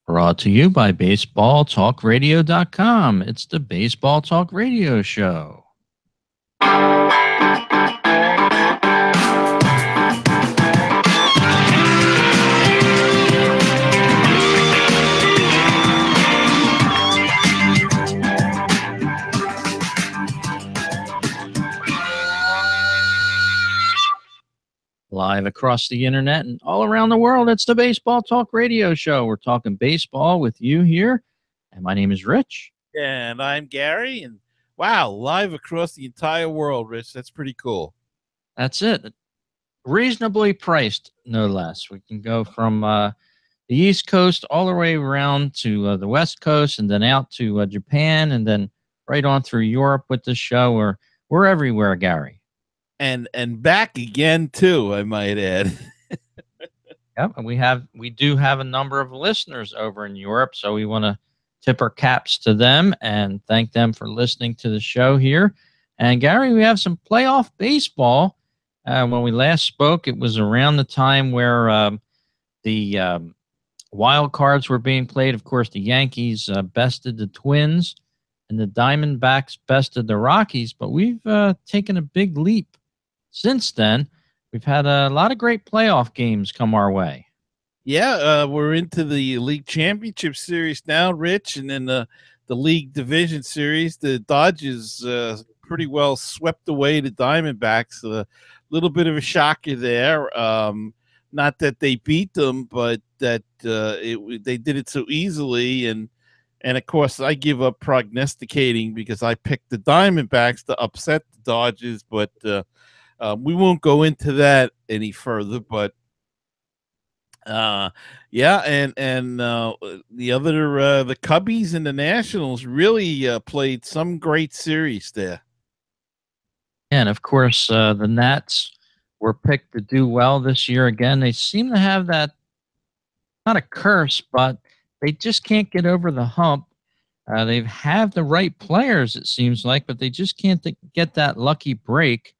Brought to you by BaseballTalkRadio.com. It's the Baseball Talk Radio Show. Live across the internet and all around the world, it's the Baseball Talk Radio Show. We're talking baseball with you here, and my name is Rich. And I'm Gary, and wow, live across the entire world, Rich. That's pretty cool. That's it. Reasonably priced, no less. We can go from the East Coast all the way around to the West Coast and then out to Japan and then right on through Europe with the show. We're everywhere, Gary. And back again too, I might add. Yep, and we do have a number of listeners over in Europe, so we want to tip our caps to them and thank them for listening to the show here. And Gary, we have some playoff baseball. When we last spoke, it was around the time where the wild cards were being played. Of course, the Yankees bested the Twins, and the Diamondbacks bested the Rockies. But we've taken a big leap since then. We've had a lot of great playoff games come our way. Yeah, we're into the League Championship Series now, Rich, and then the League Division Series. The Dodgers pretty well swept away the Diamondbacks. A little bit of a shocker there. Not that they beat them, but that they did it so easily. And of course, I give up prognosticating because I picked the Diamondbacks to upset the Dodgers, but we won't go into that any further, but yeah, and the other the Cubbies and the Nationals really played some great series there. And of course, the Nats were picked to do well this year again. They seem to have that, not a curse, but they just can't get over the hump. They have the right players, it seems like, but they just can't get that lucky break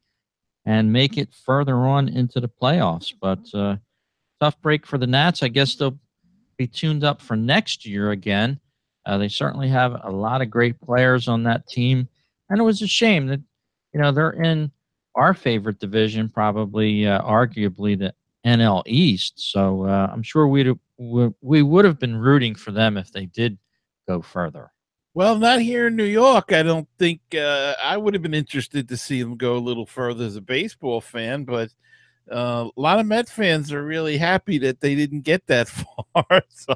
and make it further on into the playoffs. But tough break for the Nats. I guess they'll be tuned up for next year again. They certainly have a lot of great players on that team. And it was a shame that, they're in our favorite division, probably arguably the NL East. So I'm sure we would have been rooting for them if they did go further. Well, not here in New York. I don't think I would have been interested to see them go a little further as a baseball fan, but a lot of Met fans are really happy that they didn't get that far. So,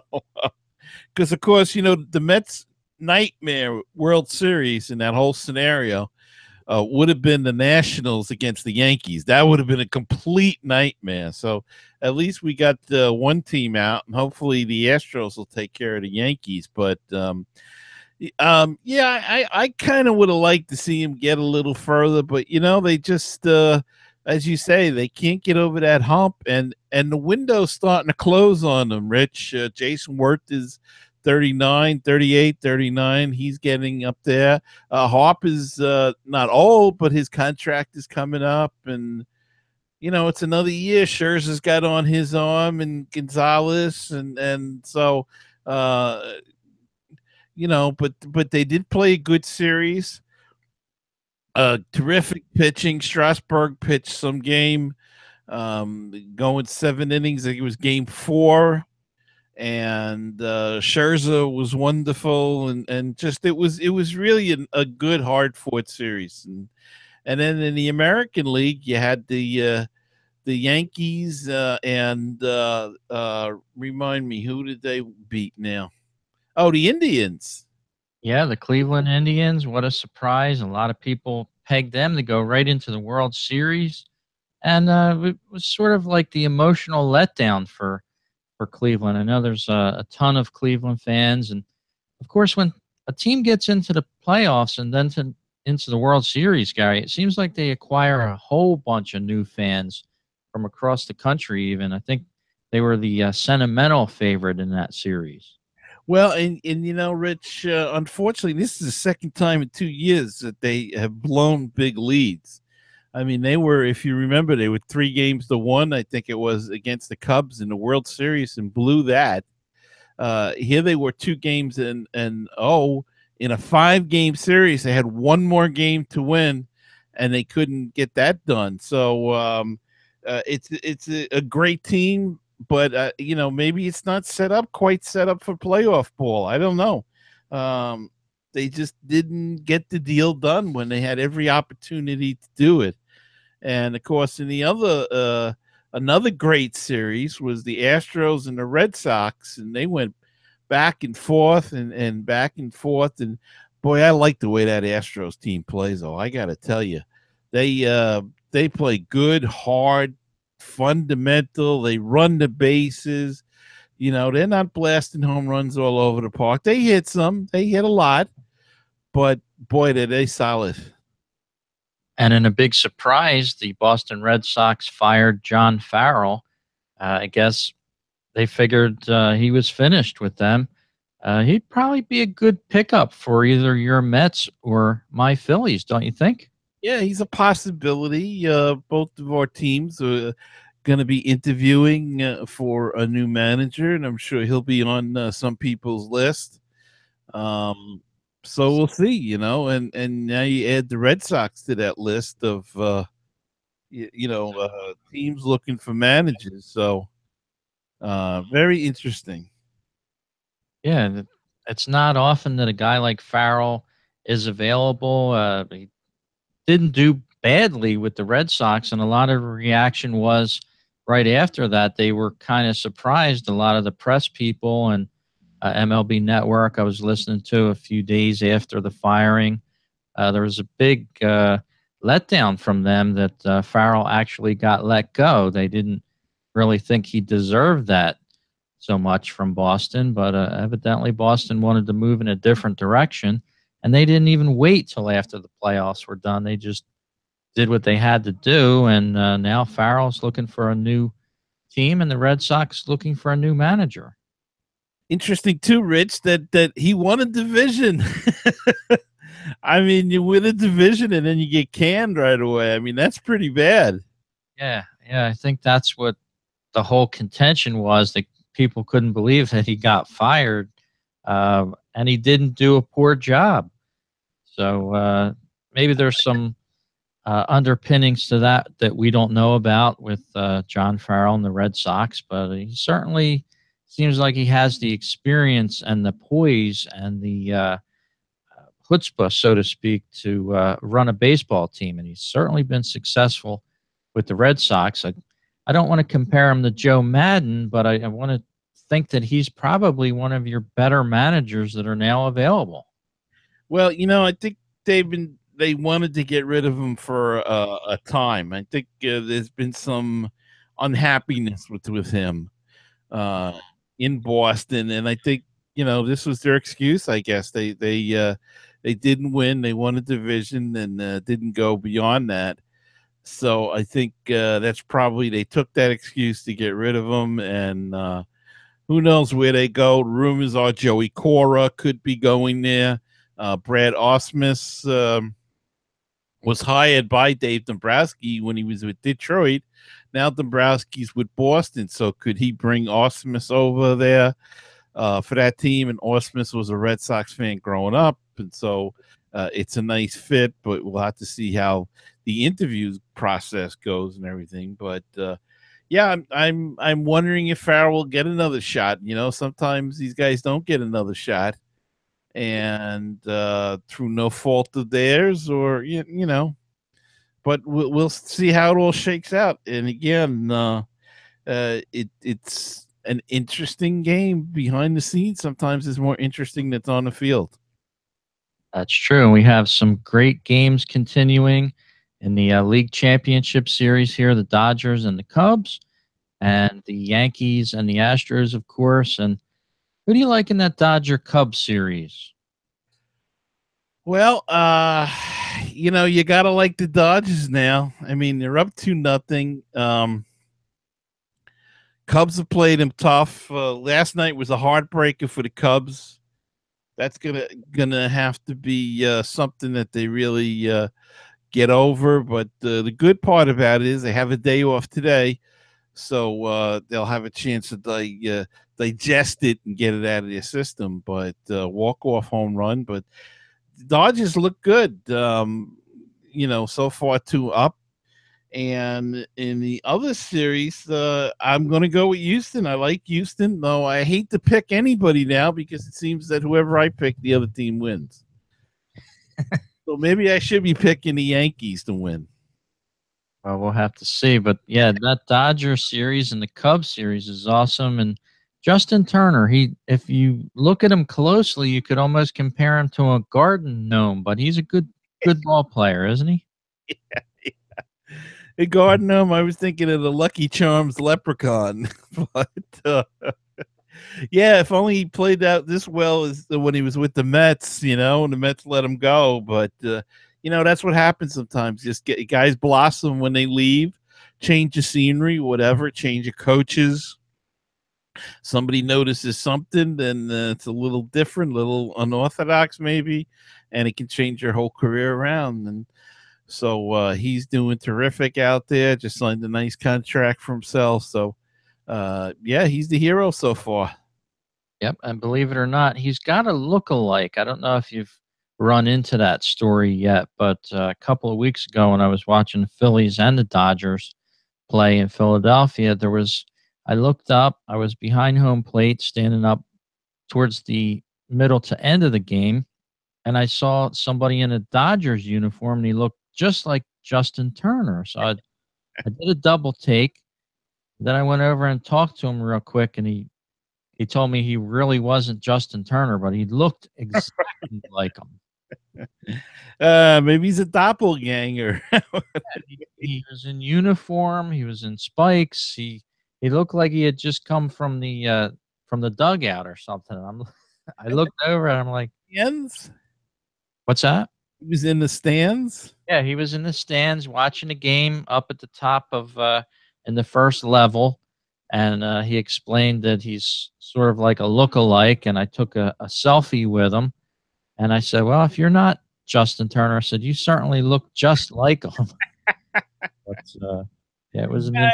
because of course, the Mets' nightmare World Series in that whole scenario would have been the Nationals against the Yankees. That would have been a complete nightmare. So at least we got one team out, and hopefully the Astros will take care of the Yankees. But yeah, I kind of would have liked to see him get a little further, but they just as you say, they can't get over that hump, and the window's starting to close on them, Rich. Jason Wirth is 39, 38, 39. He's getting up there. Harp is not old, but his contract is coming up, and it's another year. Scherzer's got on his arm, and Gonzalez, and so but they did play a good series. Terrific pitching. Strasburg pitched some game, going 7 innings. I think it was game 4, and Scherzer was wonderful, and just it was really a good hard fought series. And then in the American League, you had the Yankees and remind me, who did they beat now? Oh, the Indians. Yeah, the Cleveland Indians. What a surprise. A lot of people pegged them to go right into the World Series. And it was sort of like the emotional letdown for Cleveland. I know there's a ton of Cleveland fans. And, of course, when a team gets into the playoffs and then into the World Series, Gary, it seems like they acquire a whole bunch of new fans from across the country even. I think they were the sentimental favorite in that series. Well, and Rich, unfortunately, this is the second time in 2 years that they have blown big leads. I mean, they were, if you remember, they were 3 games to 1. I think it was against the Cubs in the World Series and blew that. Here they were 2 games and oh, in a 5-game series. They had one more game to win, and they couldn't get that done. So it's a great team, but maybe it's not quite set up for playoff ball. I don't know. They just didn't get the deal done when they had every opportunity to do it. And of course, in the other another great series was the Astros and the Red Sox, and they went back and forth and back and forth. And boy, I like the way that Astros team plays. Oh, I got to tell you, they play good, hard, fundamental. They run the bases. They're not blasting home runs all over the park. They hit some. They hit a lot, but boy, did they solid. And in a big surprise, the Boston Red Sox fired John Farrell. I guess they figured he was finished with them. He'd probably be a good pickup for either your Mets or my Phillies, don't you think? Yeah, he's a possibility. Both of our teams are going to be interviewing for a new manager, and I'm sure he'll be on some people's list. So we'll see, and now you add the Red Sox to that list of teams looking for managers. So very interesting. Yeah, it's not often that a guy like Farrell is available. He didn't do badly with the Red Sox, and a lot of reaction was right after that. They were kind of surprised. A lot of the press people and MLB Network I was listening to a few days after the firing, there was a big letdown from them that Farrell actually got let go. They didn't really think he deserved that so much from Boston, but evidently Boston wanted to move in a different direction, and they didn't even wait till after the playoffs were done. They just did what they had to do, and now Farrell's looking for a new team, and the Red Sox looking for a new manager. Interesting too, Rich, that he won a division. I mean, you win a division and then you get canned right away. I mean, that's pretty bad. Yeah, I think that's what the whole contention was, that people couldn't believe that he got fired, and he didn't do a poor job. So maybe there's some underpinnings to that we don't know about with John Farrell and the Red Sox, but he certainly seems like he has the experience and the poise and the chutzpah, so to speak, to run a baseball team, and he's certainly been successful with the Red Sox. I don't want to compare him to Joe Madden, but I want to think that he's probably one of your better managers that are now available. Well, I think they wanted to get rid of him for a time. I think there's been some unhappiness with him in Boston, and I think this was their excuse. I guess they didn't win. They won a division and didn't go beyond that. So I think that's probably they took that excuse to get rid of him, and who knows where they go. Rumors are Joey Cora could be going there. Brad Ausmus was hired by Dave Dombrowski when he was with Detroit. Now Dombrowski's with Boston, so could he bring Ausmus over there for that team? And Ausmus was a Red Sox fan growing up, and so it's a nice fit. But we'll have to see how the interview process goes and everything. But yeah, I'm wondering if Farrell will get another shot. Sometimes these guys don't get another shot, and through no fault of theirs, or but we'll see how it all shakes out. And again, it's an interesting game behind the scenes. Sometimes it's more interesting that's on the field. That's true. We have some great games continuing in the league championship series here, the Dodgers and the Cubs, and the Yankees and the Astros, of course. And who do you like in that Dodger Cubs series? Well, you gotta like the Dodgers now. I mean, they're up 2-0. Cubs have played them tough. Last night was a heartbreaker for the Cubs. That's gonna have to be something that they really get over. But the good part about it is they have a day off today, so they'll have a chance to digest it and get it out of their system. But walk-off home run. But the Dodgers look good. So far 2 up. And in the other series, I'm going to go with Houston. I like Houston, though I hate to pick anybody now because it seems that whoever I pick, the other team wins. So maybe I should be picking the Yankees to win. Well, we'll have to see. But yeah, that Dodger series and the Cubs series is awesome. And Justin Turner, if you look at him closely, you could almost compare him to a garden gnome, but he's a good ball player, isn't he? A garden gnome, I was thinking of the Lucky Charms leprechaun. But yeah, if only he played out this well as when he was with the Mets, and the Mets let him go. But that's what happens sometimes. Just guys blossom when they leave, change the scenery, whatever, change of coaches. Somebody notices something, then it's a little different, a little unorthodox, maybe, and it can change your whole career around. And so he's doing terrific out there. Just signed a nice contract for himself. So yeah, he's the hero so far. Yep, and believe it or not, he's got a look-alike. I don't know if you've run into that story yet, but a couple of weeks ago when I was watching the Phillies and the Dodgers play in Philadelphia, I looked up, I was behind home plate, standing up towards the middle to end of the game, and I saw somebody in a Dodgers uniform, and he looked just like Justin Turner. So I did a double take. Then I went over and talked to him real quick, and he told me he really wasn't Justin Turner, but he looked exactly like him. Maybe he's a doppelganger. He was in uniform. He was in spikes. He looked like he had just come from the dugout or something. I looked over and I'm like, Stands? what's that? He was in the stands. Yeah, he was in the stands watching the game up at the top of in the first level, and he explained that he's sort of like a look-alike. And I took a selfie with him, and I said, "Well, if you're not Justin Turner," I said, "you certainly look just like him." But yeah, it was an You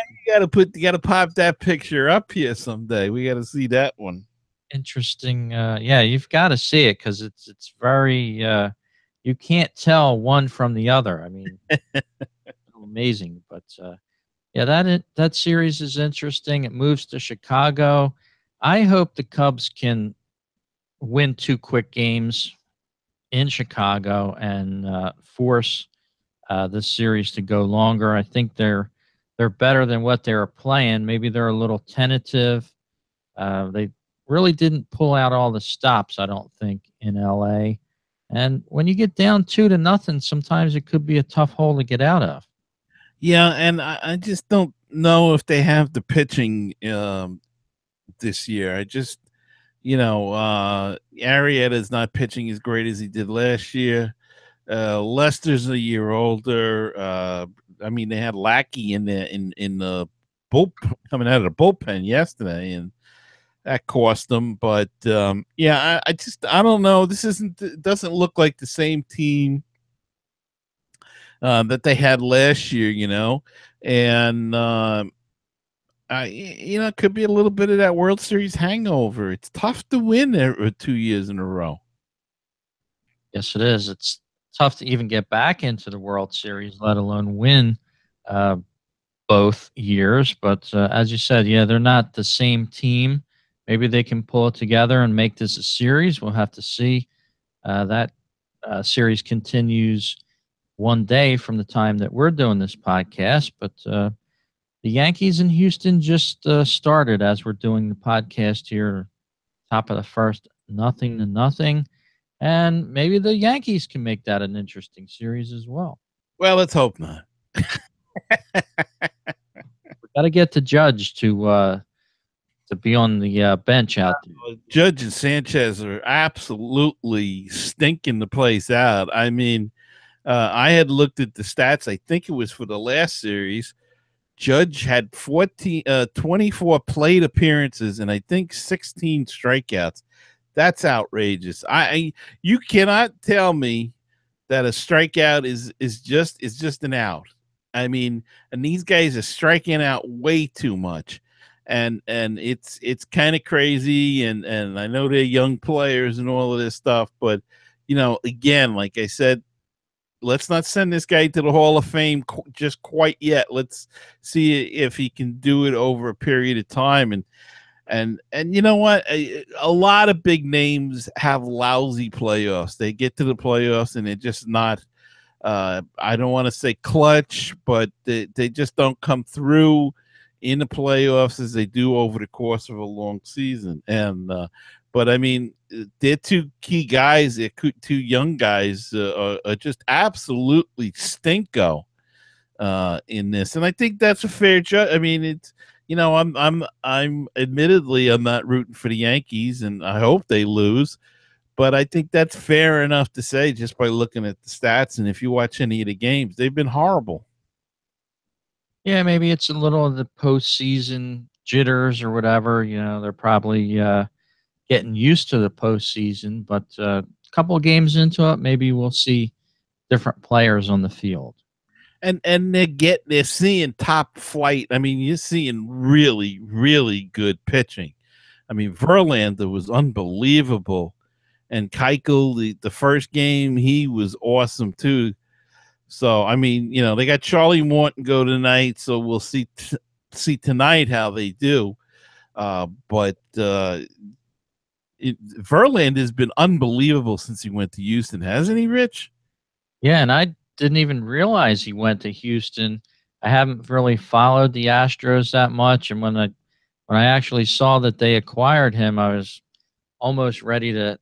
gotta pop that picture up here someday. We got to see that one. interesting. Yeah, you've got to see it because it's very. You can't tell one from the other. I mean, amazing. But yeah, that series is interesting. It moves to Chicago. I hope the Cubs can win 2 quick games in Chicago and force this series to go longer. I think they're better than what they were playing. Maybe they're a little tentative. They really didn't pull out all the stops, I don't think, in LA. And when you get down 2-0, sometimes it could be a tough hole to get out of. Yeah, and I just don't know if they have the pitching this year. I just, Arrieta's not pitching as great as he did last year. Lester's a year older. I mean, they had Lackey in the bull coming out of the bullpen yesterday, and that cost them. But yeah, I don't know. It doesn't look like the same team that they had last year, and it could be a little bit of that World Series hangover. It's tough to win 2 years in a row. Yes, it is. It's tough to even get back into the World Series, let alone win uh, both years. But as you said, yeah, they're not the same team. Maybe they can pull it together and make this a series. We'll have to see. That series continues one day from the time that we're doing this podcast. But the Yankees in Houston just started as we're doing the podcast here, top of the first, 0-0. And maybe the Yankees can make that an interesting series as well. Well, let's hope not. We got to get the Judge to be on the bench out there. Judge and Sanchez are absolutely stinking the place out. I mean, I had looked at the stats. I think it was for the last series. Judge had 24 plate appearances and I think 16 strikeouts. That's outrageous. You cannot tell me that a strikeout is just an out. I mean, and these guys are striking out way too much. And it's kind of crazy, and I know they're young players and all of this stuff, but again, like I said, let's not send this guy to the Hall of Fame just quite yet. Let's see if he can do it over a period of time. And you know what? A lot of big names have lousy playoffs. They get to the playoffs and they're just not. I don't want to say clutch, but they just don't come through in the playoffs as they do over the course of a long season. But I mean, they're two key guys. They're two young guys are just absolutely stinko in this, and I think that's a fair judge. I mean, it's I'm admittedly I'm not rooting for the Yankees, and I hope they lose. But I think that's fair enough to say just by looking at the stats. And if you watch any of the games, they've been horrible. Yeah, maybe it's a little of the postseason jitters or whatever. They're probably getting used to the postseason, but a couple of games into it, maybe we'll see different players on the field. And they're seeing top flight. I mean, you're seeing really, really good pitching. I mean, Verlander was unbelievable. And Keuchel, the first game, he was awesome too. So I mean, they got Charlie Morton go tonight, so we'll see tonight how they do. But Verlander has been unbelievable since he went to Houston, hasn't he, Rich? Yeah, and I didn't even realize he went to Houston. I haven't really followed the Astros that much, and when I actually saw that they acquired him, I was almost ready to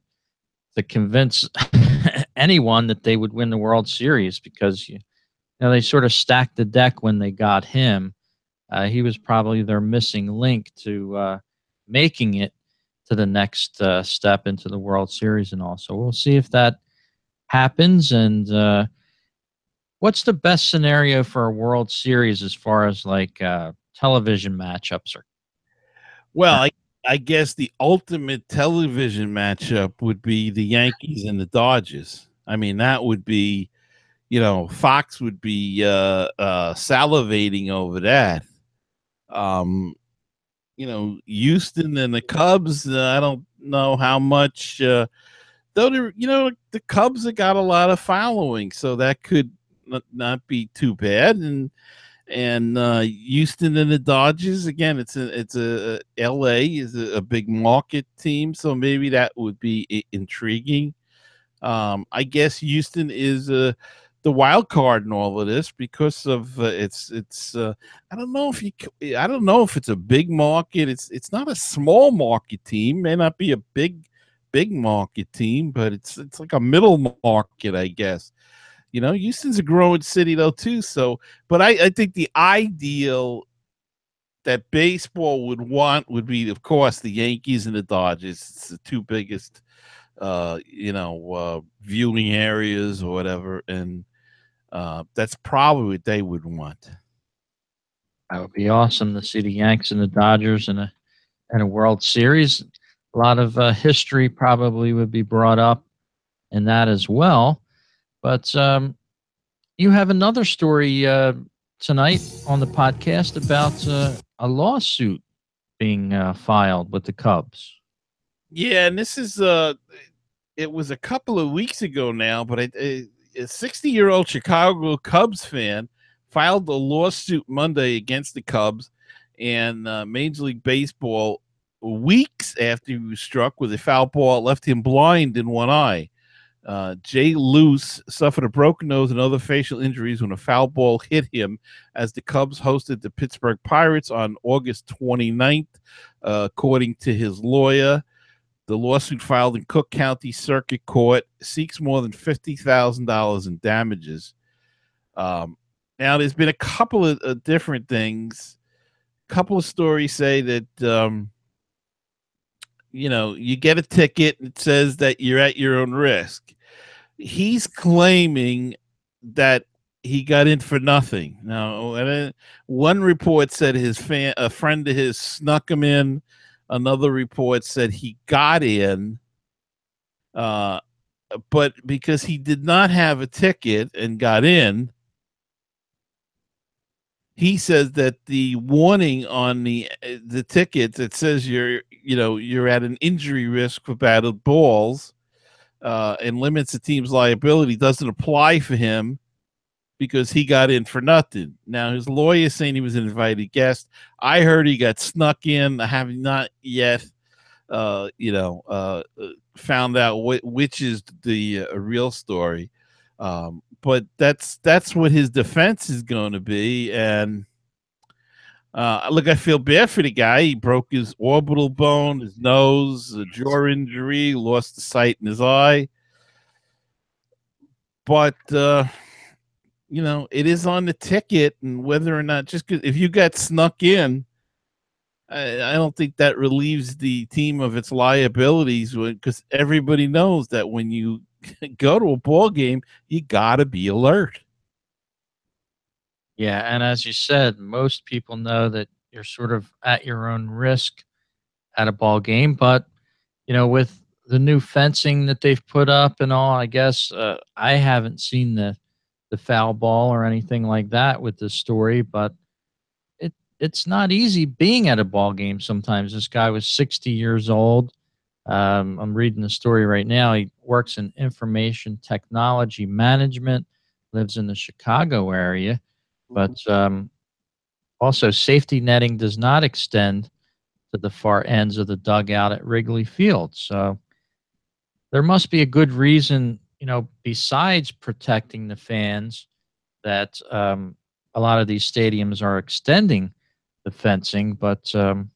convince anyone that they would win the World Series because they sort of stacked the deck when they got him. He was probably their missing link to making it to the next step into the World Series and all. So we'll see if that happens. And what's the best scenario for a World Series as far as like television matchups are? Well, I guess the ultimate television matchup would be the Yankees and the Dodgers. I mean, that would be, Fox would be salivating over that. Houston and the Cubs, I don't know how much, though, the Cubs have got a lot of following, so that could not be too bad. And Houston and the Dodgers again. It's a LA is a big market team, so maybe that would be intriguing. I guess Houston is the wild card in all of this because of it's. I don't know if it's a big market. It's not a small market team. May not be a big market team, but it's like a middle market, I guess. Houston's a growing city though too. So, but I think the ideal that baseball would want would be, of course, the Yankees and the Dodgers. It's the two biggest, viewing areas or whatever, and that's probably what they would want. That would be awesome to see the Yanks and the Dodgers in a World Series. A lot of history probably would be brought up in that as well. But you have another story tonight on the podcast about a lawsuit being filed with the Cubs. Yeah, and this is it was a couple of weeks ago now, but a 60-year-old Chicago Cubs fan filed a lawsuit Monday against the Cubs and Major League Baseball weeks after he was struck with a foul ball that left him blind in one eye. Jay Luce suffered a broken nose and other facial injuries when a foul ball hit him as the Cubs hosted the Pittsburgh Pirates on August 29th, according to his lawyer. The lawsuit filed in Cook County Circuit Court seeks more than $50,000 in damages. Now, there's been a couple of different things. A couple of stories say that you get a ticket and it says that you're at your own risk. He's claiming that he got in for nothing. Now, one report said a friend of his snuck him in. Another report said he got in, but because he did not have a ticket and got in, he says that the warning on the tickets, it says you're at an injury risk for batted balls, and limits the team's liability, doesn't apply for him because he got in for nothing. Now his lawyer saying he was an invited guest. I heard he got snuck in. I have not yet, found out which is the real story. But that's what his defense is going to be. And look, I feel bad for the guy. He broke his orbital bone, his nose, a jaw injury, lost the sight in his eye. But it is on the ticket, and whether or not if you got snuck in, I don't think that relieves the team of its liabilities, because everybody knows that when you go to a ball game, you got to be alert. Yeah, and as you said, most people know that you're sort of at your own risk at a ball game, but with the new fencing that they've put up and all, I guess I haven't seen the foul ball or anything like that with this story, but it's not easy being at a ball game sometimes. This guy was 60 years old. I'm reading the story right now. He works in information technology management, lives in the Chicago area, but also safety netting does not extend to the far ends of the dugout at Wrigley Field. So there must be a good reason, besides protecting the fans, that a lot of these stadiums are extending the fencing. But it'll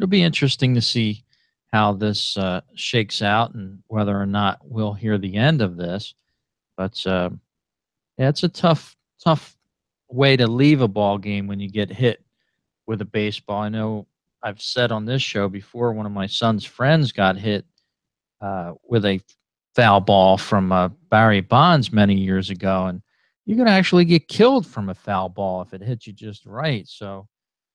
be interesting to see how this shakes out and whether or not we'll hear the end of this. But yeah, it's a tough way to leave a ball game when you get hit with a baseball. I know I've said on this show before, one of my son's friends got hit with a foul ball from Barry Bonds many years ago, and you can actually get killed from a foul ball if it hits you just right. So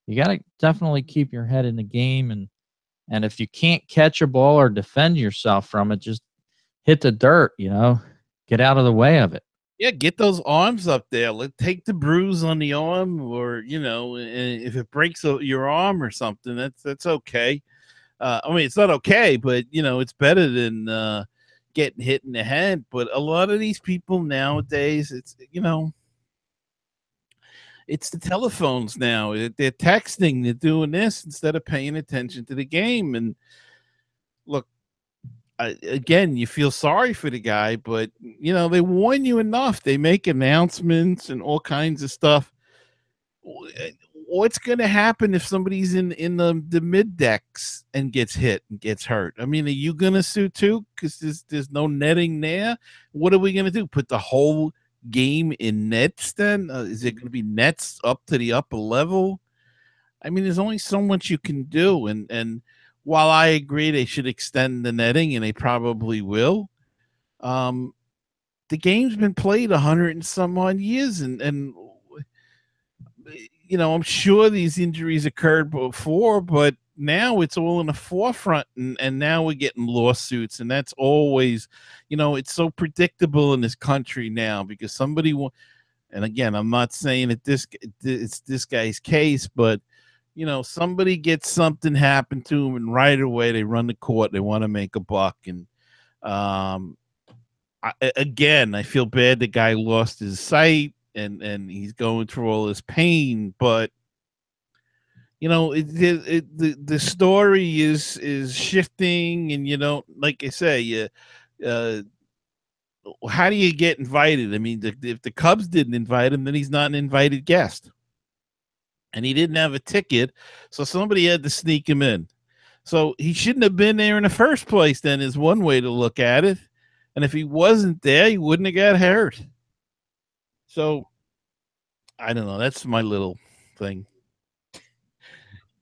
you got to definitely keep your head in the game, and if you can't catch a ball or defend yourself from it, just hit the dirt. Get out of the way of it. Yeah, get those arms up there. Take the bruise on the arm, or if it breaks your arm or something, that's okay. I mean, it's not okay, but it's better than getting hit in the head. But a lot of these people nowadays, it's the telephones now. They're texting, they're doing this instead of paying attention to the game. And look, again, you feel sorry for the guy, but they warn you enough. They make announcements and all kinds of stuff. What's going to happen if somebody's in the mid decks and gets hit and gets hurt? I mean, are you going to sue too? Because there's no netting there. What are we going to do? Put the whole game in nets then? Is it going to be nets up to the upper level? I mean, there's only so much you can do. And while I agree they should extend the netting, and they probably will, the game's been played 100 and some odd years, and I'm sure these injuries occurred before, but now it's all in the forefront, and now we're getting lawsuits, and that's always, it's so predictable in this country now because somebody and again, I'm not saying that it's this guy's case, but somebody gets something happen to him, and right away they run to court. They want to make a buck, and I feel bad the guy lost his sight, and he's going through all this pain, but the story is shifting, and like I say, how do you get invited? I mean, if the Cubs didn't invite him, then he's not an invited guest, and he didn't have a ticket, so somebody had to sneak him in. So he shouldn't have been there in the first place. Then is one way to look at it, and if he wasn't there, he wouldn't have got hurt. So I don't know. That's my little thing.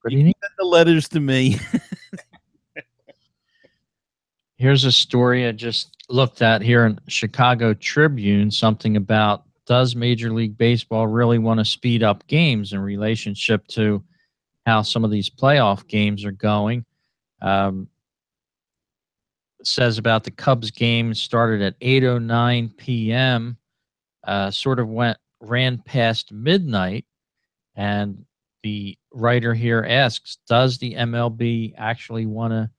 You can send the letters to me. Here's a story I just looked at here in Chicago Tribune, something about, does Major League Baseball really want to speed up games in relationship to how some of these playoff games are going? It says about the Cubs game started at 8:09 p.m., sort of went ran past midnight. And the writer here asks, does the MLB actually want to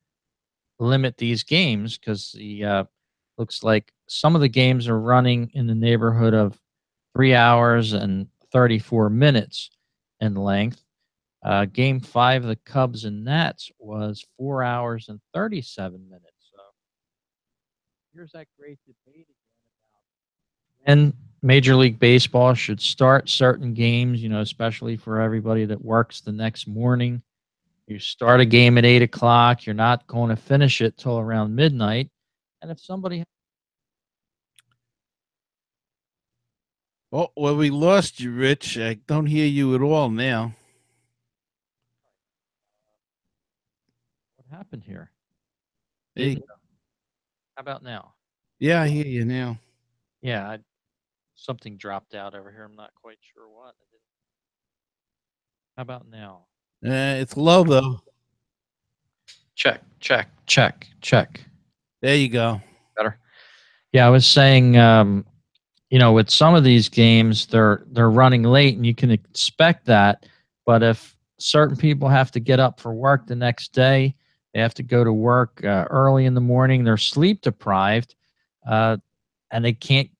limit these games? Because the looks like some of the games are running in the neighborhood of 3 hours and 34 minutes in length. Game 5 of the Cubs and Nats was 4 hours and 37 minutes. So here's that great debate again about when Major League Baseball should start certain games, especially for everybody that works the next morning. You start a game at 8 o'clock, you're not going to finish it till around midnight. And if somebody. Oh, well, we lost you, Rich. I don't hear you at all now. What happened here? Hey. How about now? Yeah, I hear you now. Yeah, something dropped out over here. I'm not quite sure what. How about now? It's low, though. Check. There you go. Better. Yeah, I was saying, with some of these games, they're running late, and you can expect that. But if certain people have to get up for work the next day, they have to go to work early in the morning, they're sleep deprived, and they can't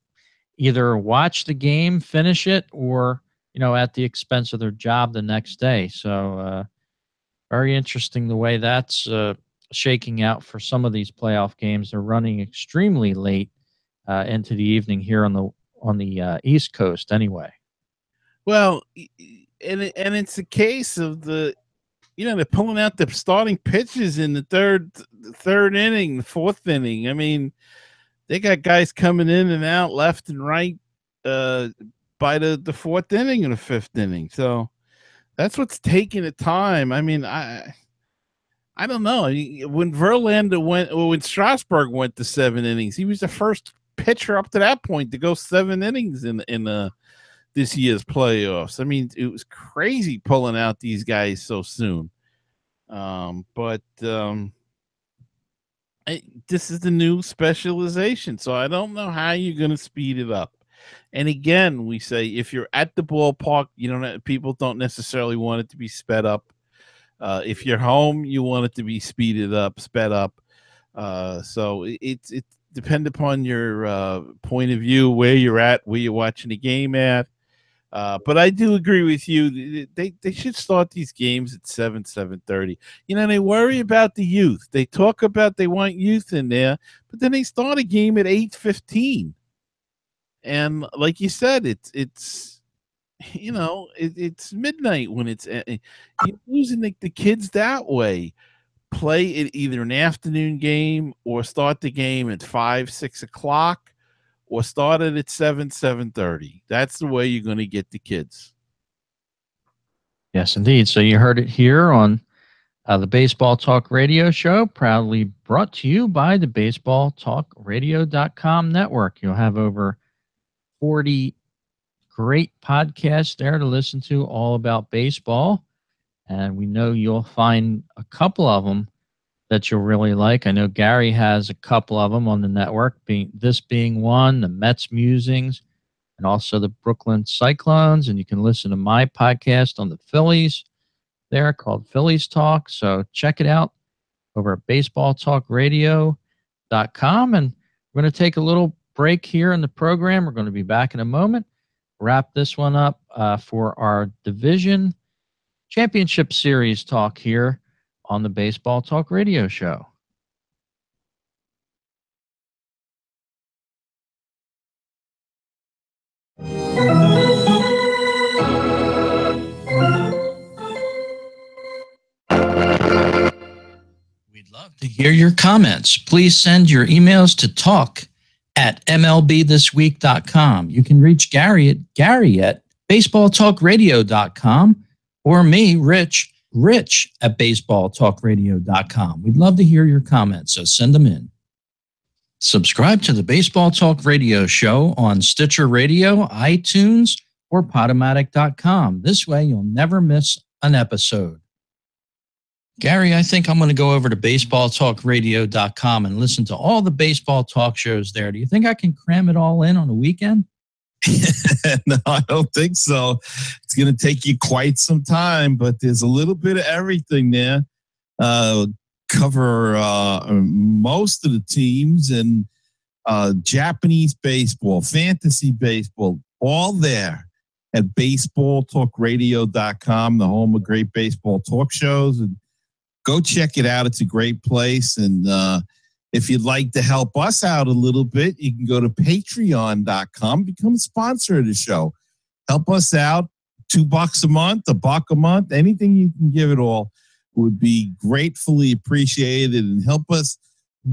either watch the game, finish it, or at the expense of their job the next day. So very interesting the way that's shaking out for some of these playoff games. They're running extremely late into the evening here on the East Coast, anyway. Well, and it's a case of they're pulling out the starting pitches in the third inning, the fourth inning. I mean, they got guys coming in and out left and right by the fourth inning and the fifth inning. So that's what's taking the time. I mean, I don't know. When Verlander when Strasburg went to 7 innings, he was the first pitcher up to that point to go 7 innings in this year's playoffs. I mean, it was crazy pulling out these guys so soon. But this is the new specialization, so I don't know how you're going to speed it up. And again, we say if you're at the ballpark, people don't necessarily want it to be sped up. If you're home, you want it to be sped up. So it's depend upon your point of view, where you're at, where you're watching the game at. But I do agree with you. They should start these games at 7:30. They worry about the youth. They talk about they want youth in there, but then they start a game at 8:15. And like you said, it's midnight when it's you're losing the kids that way. Play it either an afternoon game or start the game at 5, 6 o'clock. Or start it at 7:30. That's the way you're going to get the kids. Yes, indeed. So you heard it here on the Baseball Talk Radio Show, proudly brought to you by the BaseballTalkRadio.com network. You'll have over 40 great podcasts there to listen to all about baseball. And we know you'll find a couple of them that you'll really like. I know Gary has a couple of them on the network, being one, the Mets Musings, and also the Brooklyn Cyclones. And you can listen to my podcast on the Phillies there called Phillies Talk. So check it out over at baseballtalkradio.com. And we're going to take a little break here in the program. We're going to be back in a moment. Wrap this one up for our Division Championship Series talk here on the Baseball Talk Radio Show. We'd love to hear your comments. Please send your emails to talk@mlbthisweek.com. You can reach Gary at baseballtalkradio.com or me, Rich at baseballtalkradio.com. We'd love to hear your comments, so send them in. Subscribe to the Baseball Talk Radio Show on Stitcher Radio, iTunes, or Podomatic.com. This way, you'll never miss an episode. Gary, I think I'm going to go over to baseballtalkradio.com and listen to all the baseball talk shows there. Do you think I can cram it all in on a weekend? No, I don't think so. It's going to take you quite some time, but there's a little bit of everything there. Cover most of the teams and Japanese baseball, fantasy baseball, all there at baseballtalkradio.com, the home of great baseball talk shows. And go check it out. It's a great place. And if you'd like to help us out a little bit, you can go to patreon.com, become a sponsor of the show. Help us out. $2 a month, $1 a month, anything you can give it all would be gratefully appreciated and help us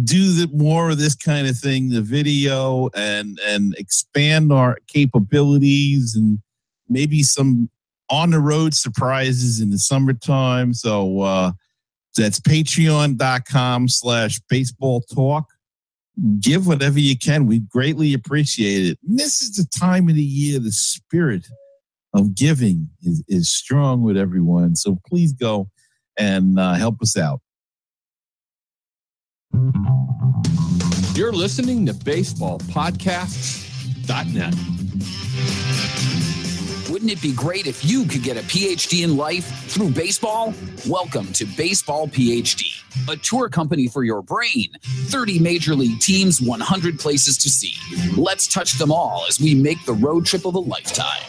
do more of this kind of thing, the video, and expand our capabilities and maybe some on the road surprises in the summertime. So that's patreon.com/baseball talk. Give whatever you can. We'd greatly appreciate it. And this is the time of the year, the spirit of giving is strong with everyone. So please go and help us out. You're listening to BaseballPodcasts.net. Wouldn't it be great if you could get a PhD in life through baseball? Welcome to Baseball PhD, a tour company for your brain. 30 major league teams, 100 places to see. Let's touch them all as we make the road trip of a lifetime.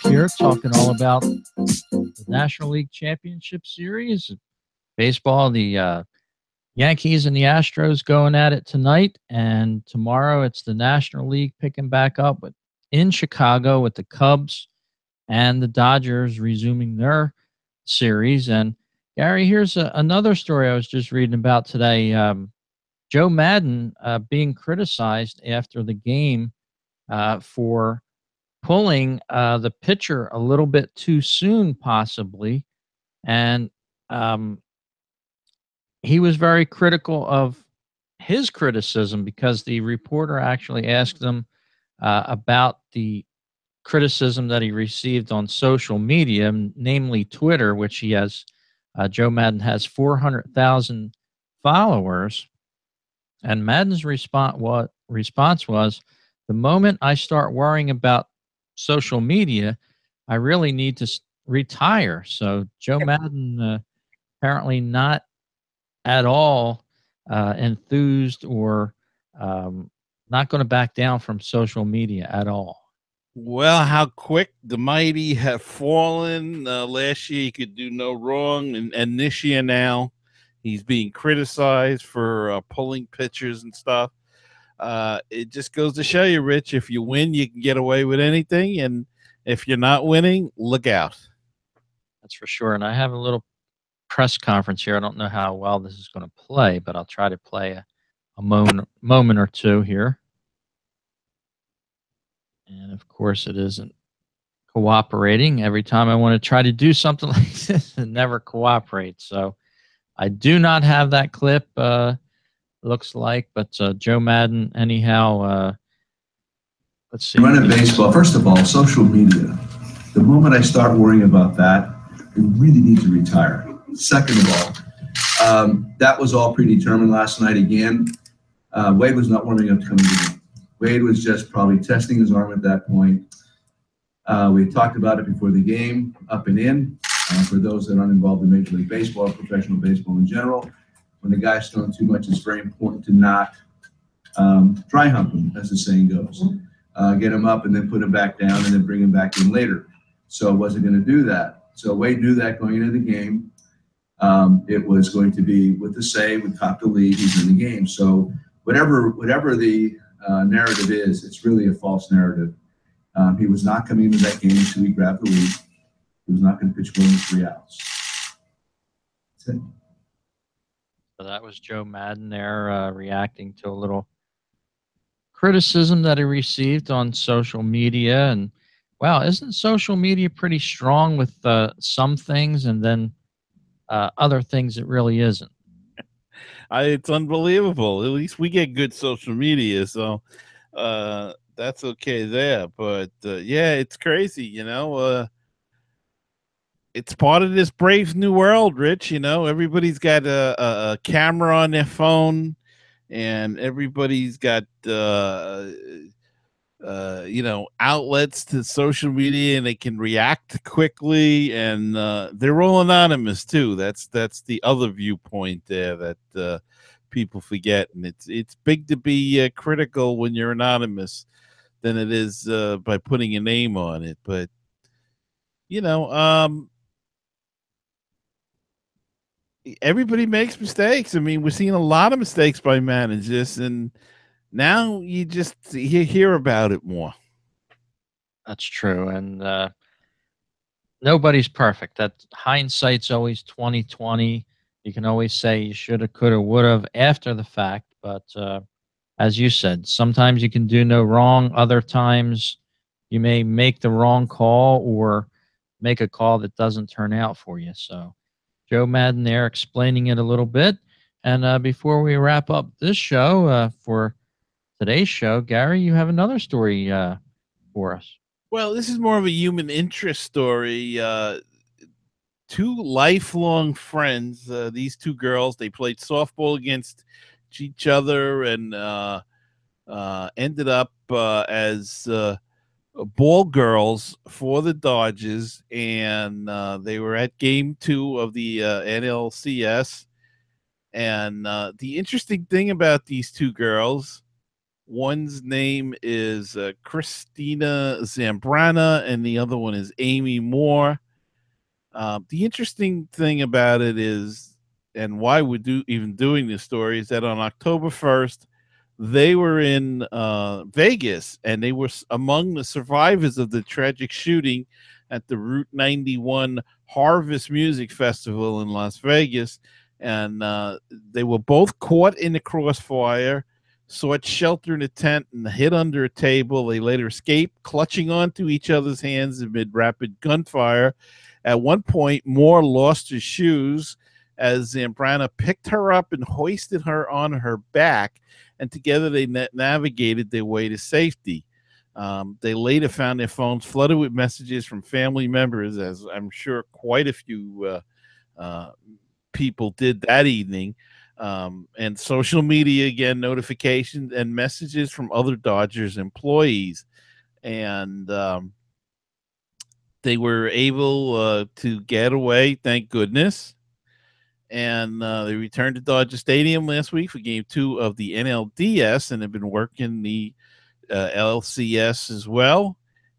Here talking all about the National League Championship Series baseball. The Yankees and the Astros going at it tonight, and tomorrow it's the National League picking back up in Chicago with the Cubs and the Dodgers resuming their series. And Gary, here's another story I was just reading about today. Joe Maddon being criticized after the game for pulling the pitcher a little bit too soon, possibly. And he was very critical of his criticism because the reporter actually asked him about the criticism that he received on social media, namely Twitter, which he has. Joe Maddon has 400,000 followers. And Maddon's response was, the moment I start worrying about social media, I really need to retire. So Joe Maddon apparently not at all enthused or not going to back down from social media at all. Well, how quick the mighty have fallen. Last year he could do no wrong, and this year now he's being criticized for pulling pitchers and stuff. It just goes to show you, Rich, if you win, you can get away with anything. And if you're not winning, look out. That's for sure. And I have a little press conference here. I don't know how well this is going to play, but I'll try to play a moment or two here. And of course, it isn't cooperating. Every time I want to try to do something like this, it never cooperates. So I do not have that clip. Looks like, but Joe Maddon, anyhow, let's see. Running baseball, first of all, social media. The moment I start worrying about that, I really need to retire. Second of all, that was all predetermined last night again. Wade was not warming up to come to the game. Wade was just probably testing his arm at that point. We talked about it before the game, up and in. For those that aren't involved in Major League Baseball, or professional baseball in general, when the guy's throwing too much, it's very important to not dry hump him, as the saying goes. Get him up and then put him back down and then bring him back in later. So I wasn't going to do that. So Wade knew that going into the game. It was going to be with the save, with top the lead, he's in the game. So whatever the narrative is, it's really a false narrative. He was not coming into that game until he grabbed the lead. He was not going to pitch more than 3 outs. That's it. So that was Joe Maddon there reacting to a little criticism that he received on social media. And Wow, isn't social media pretty strong with some things and then other things it really isn't? It's unbelievable. At least we get good social media, so that's okay there. But yeah, it's crazy. It's part of this brave new world, Rich. Everybody's got a camera on their phone, and everybody's got outlets to social media, and they can react quickly, and they're all anonymous too. That's the other viewpoint there that people forget, and it's big to be critical when you're anonymous than it is by putting a name on it. But you know, everybody makes mistakes. I mean, we're seeing a lot of mistakes by managers, and now you hear about it more. That's true, and nobody's perfect. That hindsight's always 2020. You can always say you shoulda, coulda, woulda after the fact, but as you said, sometimes you can do no wrong. Other times, you may make the wrong call or make a call that doesn't turn out for you. So, Joe Madden there explaining it a little bit. And before we wrap up this show for today's show, Gary, you have another story for us. Well, this is more of a human interest story. Two lifelong friends, these two girls, they played softball against each other and ended up as ball girls for the Dodgers. And they were at game 2 of the NLCS. And the interesting thing about these two girls, one's name is Christina Zambrana, and the other one is Amy Moore. The interesting thing about it is, and why we're even doing this story, is that on October 1st, they were in Vegas, and they were among the survivors of the tragic shooting at the Route 91 Harvest Music Festival in Las Vegas. And they were both caught in the crossfire, sought shelter in a tent, and hid under a table. They later escaped, clutching onto each other's hands amid rapid gunfire. At one point, Moore lost her shoes as Zambrana picked her up and hoisted her on her back, and together they navigated their way to safety. They later found their phones flooded with messages from family members, as I'm sure quite a few people did that evening, and social media, again, notifications and messages from other Dodgers employees. And they were able to get away, thank goodness. And they returned to Dodger Stadium last week for game 2 of the NLDS, and have been working the LCS as well.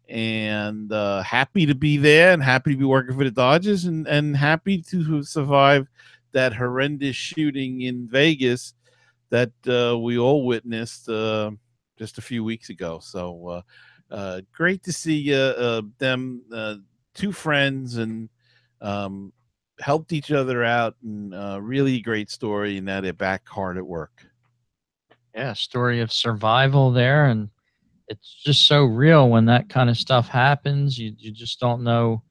And happy to be there, and happy to be working for the Dodgers, and happy to survive that horrendous shooting in Vegas that we all witnessed just a few weeks ago. So great to see them, two friends, and helped each other out, and really great story, and that they're back hard at work. Yeah, story of survival there, and it's just so real when that kind of stuff happens. You just don't know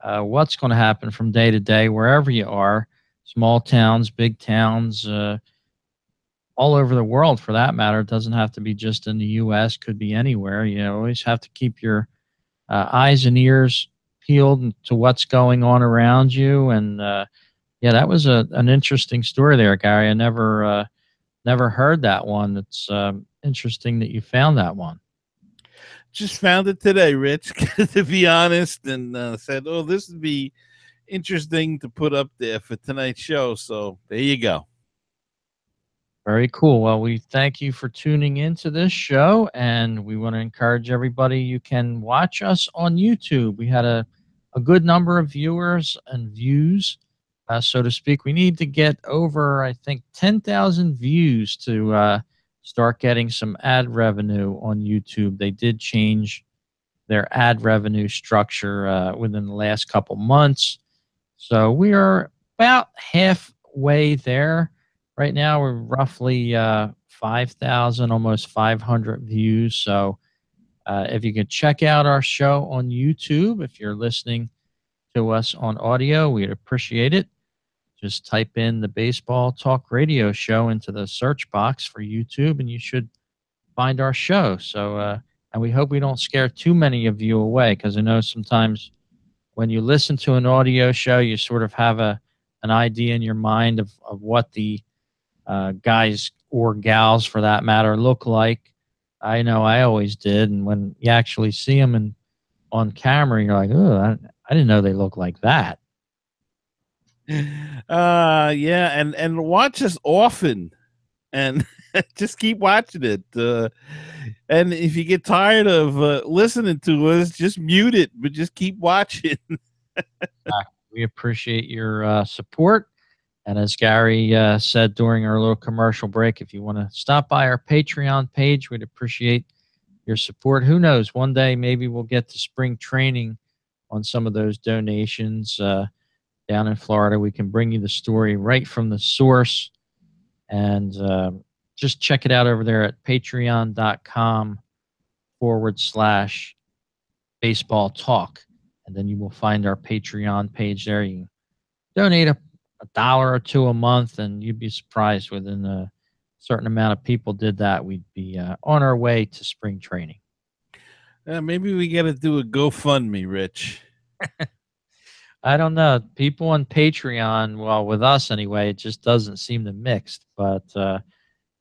what's going to happen from day to day wherever you are. Small towns, big towns, all over the world for that matter. It doesn't have to be just in the U.S., could be anywhere. You always have to keep your eyes and ears peeled to what's going on around you. And yeah, that was an interesting story there, Gary. I never heard that one. It's interesting that you found that one. Just found it today, Rich, to be honest, and said, oh, this would be interesting to put up there for tonight's show. So there you go. Very cool. Well, we thank you for tuning into this show, and we want to encourage everybody, you can watch us on YouTube. We had a good number of viewers and views, so to speak. We need to get over, I think, 10,000 views to start getting some ad revenue on YouTube. They did change their ad revenue structure within the last couple months. So we are about halfway there. Right now, we're roughly 5,000, almost 500 views. So If you could check out our show on YouTube, if you're listening to us on audio, we'd appreciate it. Just type in the Baseball Talk Radio Show into the search box for YouTube, and you should find our show. So, and we hope we don't scare too many of you away, because I know sometimes when you listen to an audio show, you sort of have an idea in your mind of what the guys or gals, for that matter, look like. I know I always did, and when you actually see them on camera, you're like, oh, I didn't know they look like that. Yeah, and watch us often, and just keep watching it. And if you get tired of listening to us, just mute it, but just keep watching. We appreciate your support. And as Gary said during our little commercial break, if you want to stop by our Patreon page, we'd appreciate your support. Who knows? One day maybe we'll get to spring training on some of those donations down in Florida. We can bring you the story right from the source. And just check it out over there at patreon.com/baseball talk. And then you will find our Patreon page there. You can donate a $1 or $2 a month, and you'd be surprised within a certain amount of people did that, we'd be on our way to spring training. Maybe we got to do a GoFundMe, Rich. I don't know. People on Patreon, well, with us anyway, it just doesn't seem to mix. But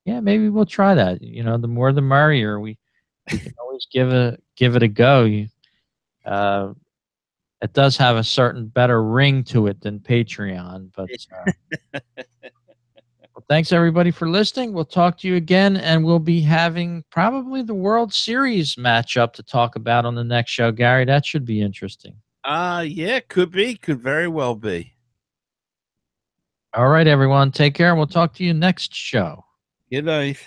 yeah, maybe we'll try that. You know, the more the merrier. We can always give it a go. It does have a certain better ring to it than Patreon. But well, thanks everybody for listening. We'll talk to you again, and we'll be having probably the World Series matchup to talk about on the next show. Gary, that should be interesting. Yeah, could be. Could very well be. All right, everyone. Take care. We'll talk to you next show. Good night.